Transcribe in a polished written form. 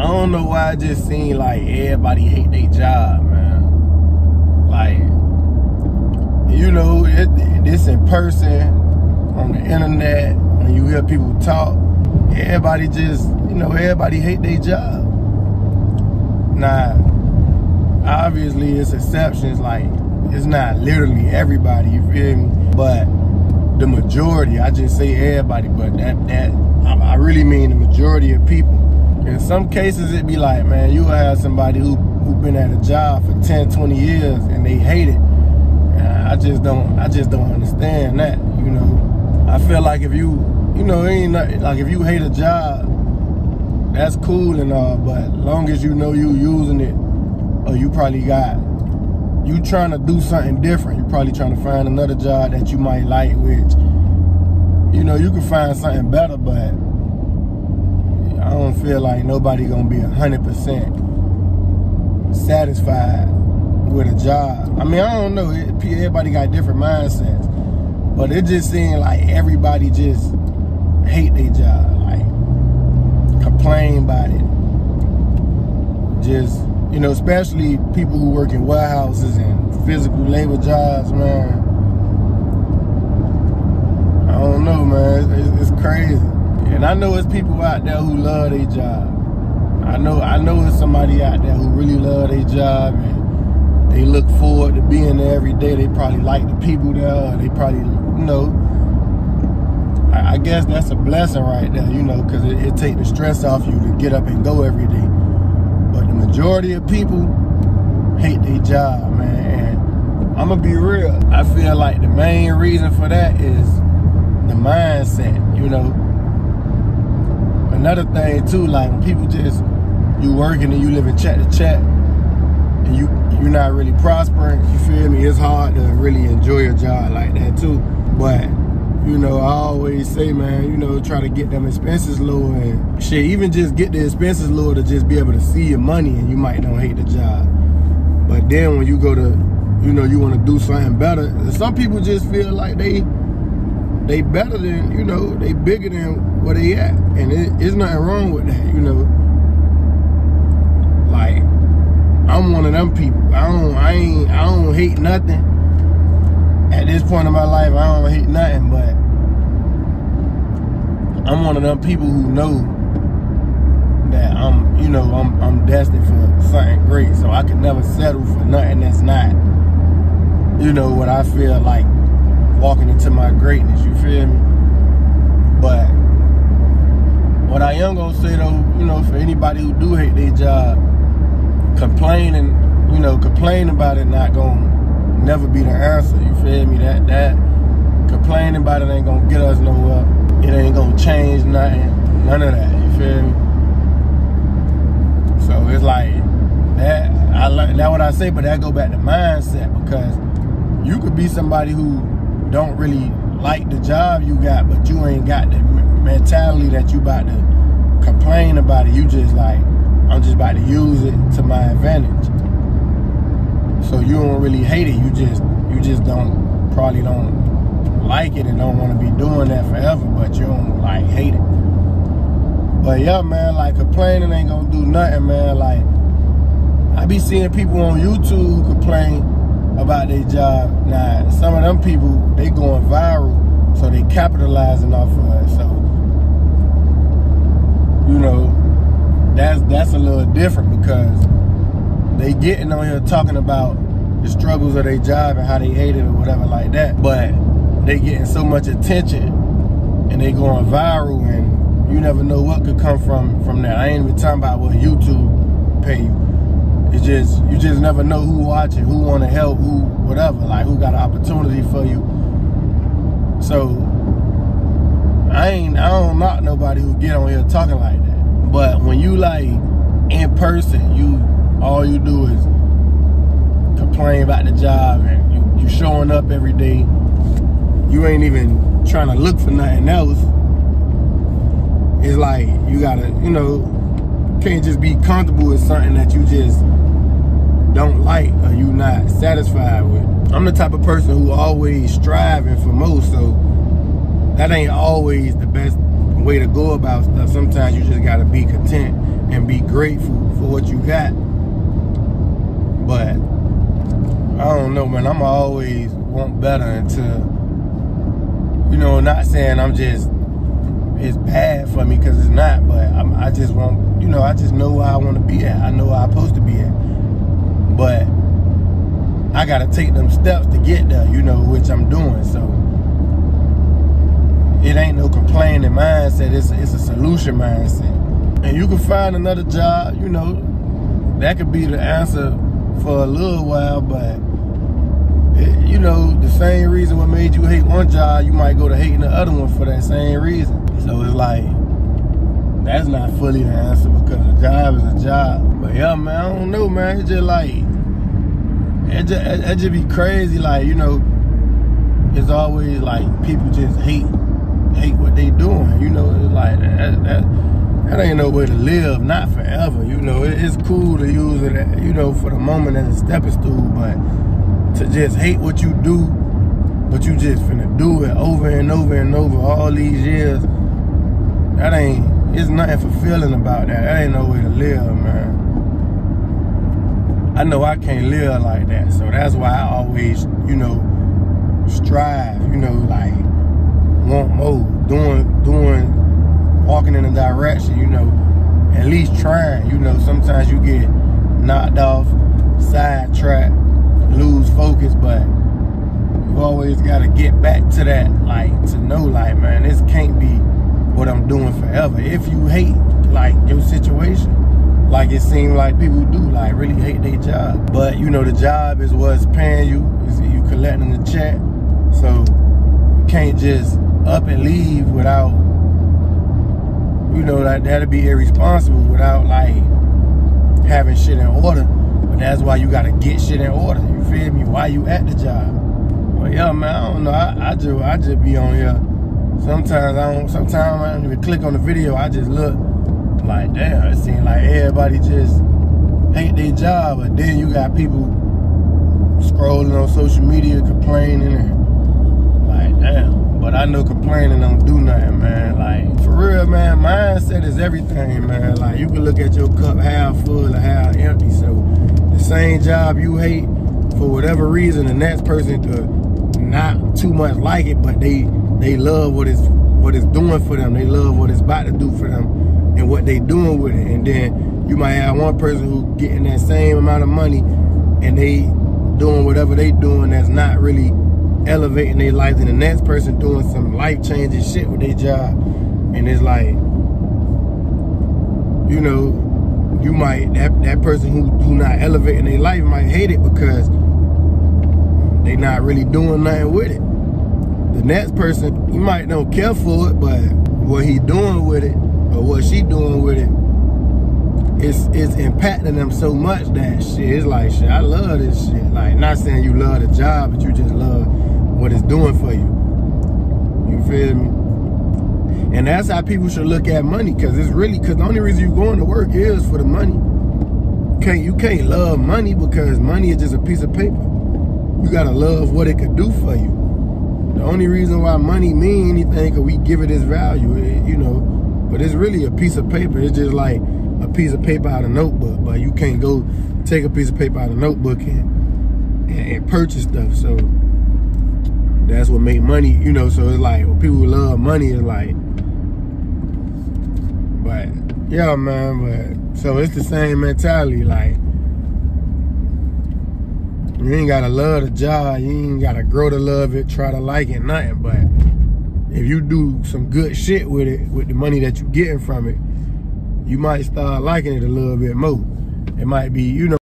don't know why it just seemed like everybody hate their job, man. Like, you know, this in person, on the internet, when you hear people talk, everybody just, you know, everybody hate their job. Now, obviously it's exceptions, like, it's not literally everybody, you feel me? But the majority, I just say everybody, but I really mean the majority of people. In some cases, it be like, man, you will have somebody who been at a job for 10, 20 years and they hate it. And I just don't understand that, you know. I feel like if you know, it ain't nothing, like if you hate a job, that's cool and all, but long as you know you using it, or you probably you trying to do something different, you probably trying to find another job that you might like, which, you know, you can find something better, but I don't feel like nobody gonna be 100% satisfied with a job. I mean, I don't know, everybody got different mindsets, but it just seemed like everybody just hate their job, like complain about it. Just, you know, especially people who work in warehouses and physical labor jobs, man. I don't know, man, it's crazy. And I know it's people out there who love their job. I know it's somebody out there who really love their job and they look forward to being there every day. They probably like the people there, or they probably, you know, I guess that's a blessing right there, you know, because it takes the stress off you to get up and go every day. But the majority of people hate their job, man. And I'm gonna be real, I feel like the main reason for that is the mindset, you know. Another thing too, like when people just, you working and you living check to check and you're not really prospering, you feel me, it's hard to really enjoy your job like that too. But, you know, I always say, man, you know, try to get them expenses low and shit, even just get the expenses low to just be able to see your money, and you might not hate the job. But then when you go to, you know, you want to do something better, some people just feel like they better than, you know, they bigger than where they at, and it's nothing wrong with that, you know. Like, I'm one of them people. I don't hate nothing. At this point in my life, I don't hate nothing, but I'm one of them people who know that I'm destined for something great, so I can never settle for nothing that's not, you know, what I feel like walking into my greatness, you feel me? But what I am gonna say though, you know, for anybody who do hate their job, complaining about it not gonna never be the answer, you feel me? That complaining about it ain't gonna get us nowhere. It ain't gonna change nothing, none of that, you feel me? So it's like that, that's what I say, but that go back to mindset, because you could be somebody who don't really like the job you got, but you ain't got the mentality that you about to complain about it. You just like, I'm just about to use it to my advantage. So you don't really hate it. You just probably don't like it and don't want to be doing that forever, but you don't like hate it. But yeah, man, like complaining ain't gonna do nothing, man. Like, I be seeing people on YouTube who complain about their job. Now, some of them people, they going viral, so they capitalizing off of it. So, you know, that's a little different, because they getting on here talking about the struggles of their job and how they hate it or whatever like that. But they getting so much attention and they going viral, and you never know what could come from that. I ain't even talking about what YouTube pay you. It's just, you just never know who watching, who want to help, who whatever, like who got an opportunity for you. So I don't knock nobody who get on here talking like that. But when you like in person, all you do is complain about the job, and you showing up every day. You ain't even trying to look for nothing else. It's like you gotta, you know, can't just be comfortable with something that you just don't like or you not satisfied with. I'm the type of person who always striving for more, so that ain't always the best way to go about stuff. Sometimes you just gotta be content and be grateful for what you got. But I don't know, man. I'm always want better until, you know, not saying it's bad for me, because it's not, but I just want, you know, I just know where I want to be at. I know where I'm supposed to be at. But I got to take them steps to get there, you know, which I'm doing. So it ain't no complaining mindset. It's a solution mindset. And you can find another job, you know, that could be the answer for a little while, but you know, the same reason what made you hate one job, you might go to hating the other one for that same reason. So it's like, that's not fully the answer, because a job is a job. But yeah, man, I don't know, man. It's just like, it just be crazy. Like, you know, it's always like people just hate what they doing. You know, it's like that ain't no way to live, not forever. You know, it's cool to use it, you know, for the moment as a stepping stool, but to just hate what you do, but you just finna do it over and over and over all these years, it's nothing fulfilling about that. That ain't no way to live, man. I know I can't live like that, so that's why I always, you know, strive, you know, like, want more, walking in a direction, you know, at least trying. You know, sometimes you get knocked off, sidetracked, lose focus, but you always got to get back to that, like, to know, like, man, this can't be what I'm doing forever. If you hate, like, your situation, like it seems like people do, like, really hate their job. But, you know, the job is what's paying you, you collecting the check, so you can't just up and leave without, you know, that'd be irresponsible without, like, having shit in order. But that's why you gotta get shit in order, you feel me, while you at the job. But yeah, man, I don't know, I just be on here. Sometimes I don't even click on the video, I just look like, damn, it seems like everybody just hate their job. But then you got people scrolling on social media complaining, and like, damn. But I know complaining don't do nothing, man. Like, for real, man, mindset is everything, man. Like, you can look at your cup half full or half empty. So the same job you hate, for whatever reason, the next person could not too much like it, but they love what it's doing for them. They love what it's about to do for them and what they doing with it. And then you might have one person who getting that same amount of money and they doing whatever they doing that's not really elevating their life, and the next person doing some life-changing shit with their job. And it's like, you know, you might, that person who not elevating their life might hate it because they not really doing nothing with it. The next person, he might don't care for it, but what he doing with it, or what she doing with it, it's impacting them so much that shit, it's like, shit, I love this shit. Like, not saying you love the job, but you just love what it's doing for you. You feel me? And that's how people should look at money, because it's really, because the only reason you going to work is for the money. You can't love money, because money is just a piece of paper. You gotta love what it could do for you. The only reason why money mean anything, because we give it its value, you know, but it's really a piece of paper. It's just like a piece of paper out of a notebook, but you can't go take a piece of paper out of a notebook and purchase stuff. So that's what make money, you know. So it's like, when people love money, it's like, but yeah, man. But so it's the same mentality. Like, you ain't gotta love the job, you ain't gotta grow to love it, try to like it, nothing. But if you do some good shit with it, with the money that you getting from it, you might start liking it a little bit more. It might be, you know,